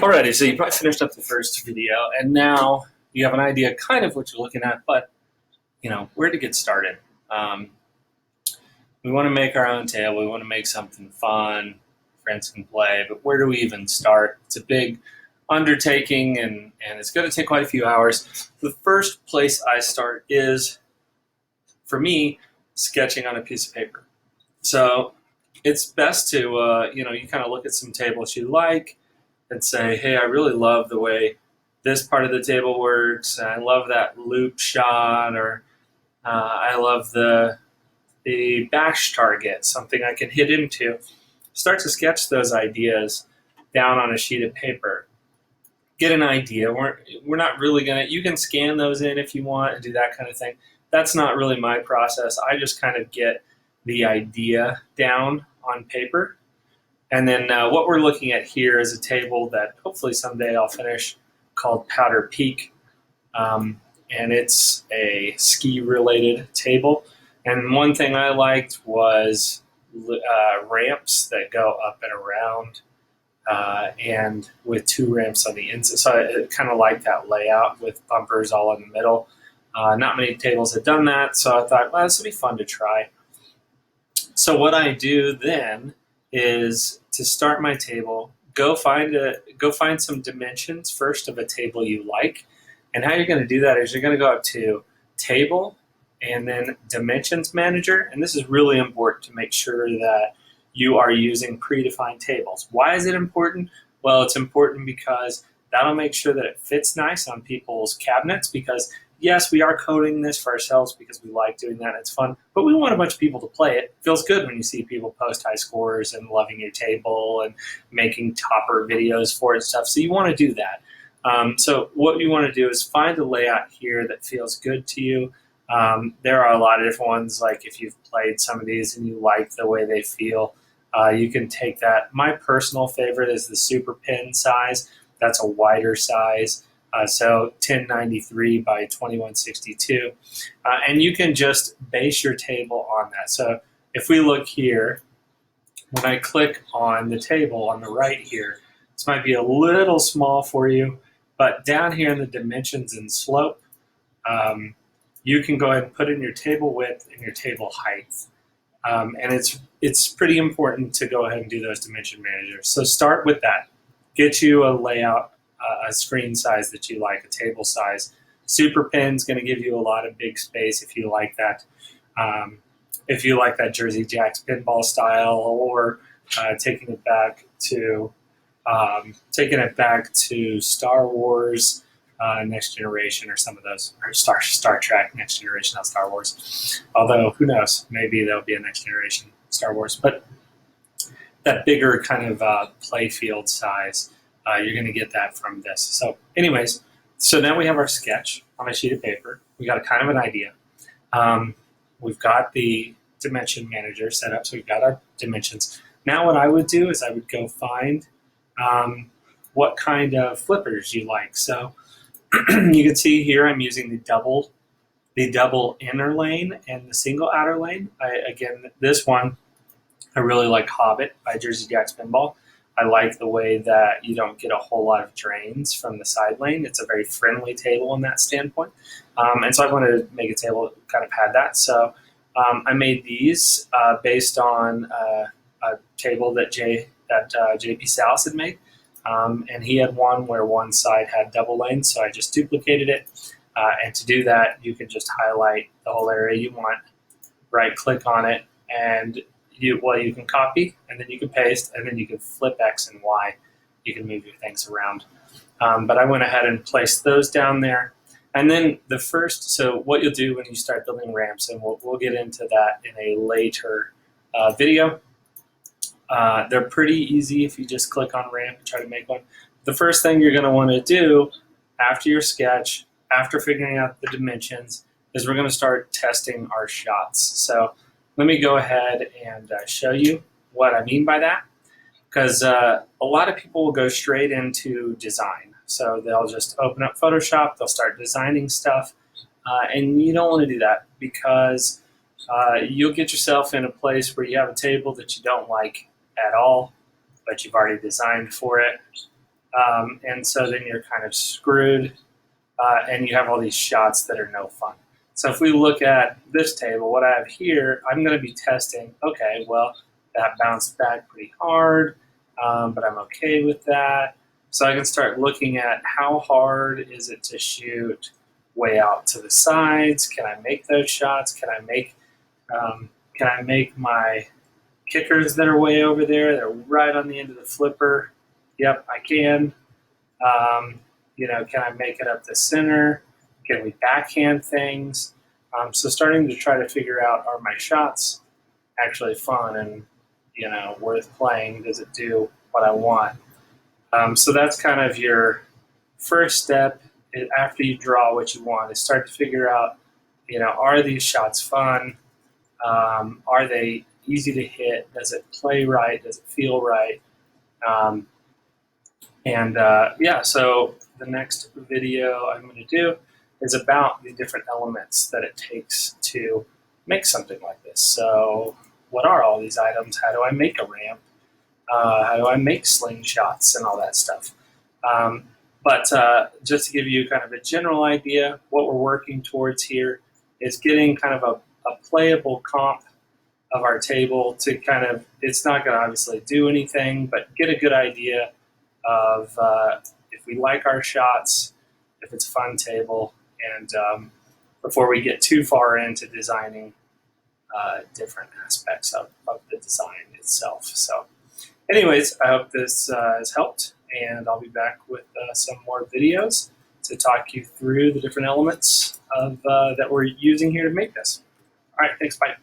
Alrighty, so you probably finished up the first video, and now you have an idea kind of what you're looking at, but where to get started. Um, we want to make our own table. We want to make something fun. Friends can play, but where do we even start? It's a big undertaking, and it's going to take quite a few hours. The first place I start is, for me, sketching on a piece of paper. So it's best to, you kind of look at some tables you like and say, hey, I really love the way this part of the table works. I love that loop shot, or I love the bash target, something I can hit into. Start to sketch those ideas down on a sheet of paper. Get an idea. We're not really going to, you can scan those in if you want and do that kind of thing. That's not really my process. I just kind of get the idea down on paper. And then what we're looking at here is a table that hopefully someday I'll finish called Powder Peak. And it's a ski-related table. And one thing I liked was ramps that go up and around, and with two ramps on the inside. So I kind of like that layout with bumpers all in the middle. Not many tables have done that, so I thought, well, this would be fun to try. So what I do then is to start my table, go find some dimensions first of a table you like. And how you're going to do that is you're going to go up to Table and then Dimensions Manager. And this is really important to make sure that you are using predefined tables. Why is it important? Well, it's important because that'll make sure that it fits nice on people's cabinets, because yes, we are coding this for ourselves because we like doing that. It's fun, but we want a bunch of people to play it. It feels good when you see people post high scores and loving your table and making topper videos for it and stuff. So you want to do that. So what you want to do is find a layout here that feels good to you. There are a lot of different ones. Like if you've played some of these and you like the way they feel, you can take that. My personal favorite is the Super Pin size. That's a wider size. So 1093 by 2162. And you can just base your table on that. So if we look here, when I click on the table on the right here, this might be a little small for you, but down here in the dimensions and slope, you can go ahead and put in your table width and your table height. And it's pretty important to go ahead and do those dimension managers. So start with that. Get you a layout, a screen size that you like, a table size. Super Pin's going to give you a lot of big space if you like that. If you like that Jersey Jacks pinball style, or taking it back to Star Wars Next Generation, or some of those, or Star Trek Next Generation, not Star Wars. Although who knows, maybe there'll be a Next Generation Star Wars. But that bigger kind of play field size. You're going to get that from this. So anyways, so now we have our sketch on a sheet of paper. We got a kind of an idea. We've got the dimension manager set up, so we've got our dimensions. Now what I would do is I would go find what kind of flippers you like. So you can see here I'm using the double inner lane and the single outer lane. Again, this one, I really like Hobbit by Jersey Jacks Pinball. I like the way that you don't get a whole lot of drains from the side lane. It's a very friendly table in that standpoint. And so I wanted to make a table that kind of had that. So I made these based on a table that JP Salas had made. And he had one where one side had double lanes, so I just duplicated it. And to do that, you can just highlight the whole area you want, right-click on it, and you can copy, and then you can paste, and then you can flip X and Y. You can move your things around. But I went ahead and placed those down there. And then so what you'll do when you start building ramps, and we'll get into that in a later video. They're pretty easy if you just click on ramp and try to make one. The first thing you're going to want to do after your sketch, after figuring out the dimensions, is we're going to start testing our shots. So let me go ahead and show you what I mean by that, because a lot of people will go straight into design. So they'll just open up Photoshop, they'll start designing stuff, and you don't want to do that, because you'll get yourself in a place where you have a table that you don't like at all, but you've already designed for it. And so then you're kind of screwed, and you have all these shots that are no fun. So if we look at this table, what I have here, I'm going to be testing, okay, well, that bounced back pretty hard, but I'm okay with that. So I can start looking at how hard is it to shoot way out to the sides. Can I make those shots? Can I make my kickers that are way over there? They're right on the end of the flipper. Yep, I can. Can I make it up the center? Can we backhand things? So starting to try to figure out, are my shots actually fun and, worth playing? Does it do what I want? So that's kind of your first step after you draw what you want, is start to figure out, are these shots fun? Are they easy to hit? Does it play right? Does it feel right? So the next video I'm going to do is about the different elements that it takes to make something like this. So what are all these items? How do I make a ramp? How do I make slingshots and all that stuff? But just to give you kind of a general idea, what we're working towards here is getting kind of a playable comp of our table to kind of, it's not going to obviously do anything, but get a good idea of if we like our shots, if it's a fun table, and before we get too far into designing different aspects of the design itself. So anyways, I hope this has helped, and I'll be back with some more videos to talk you through the different elements of that we're using here to make this. All right, thanks, bye.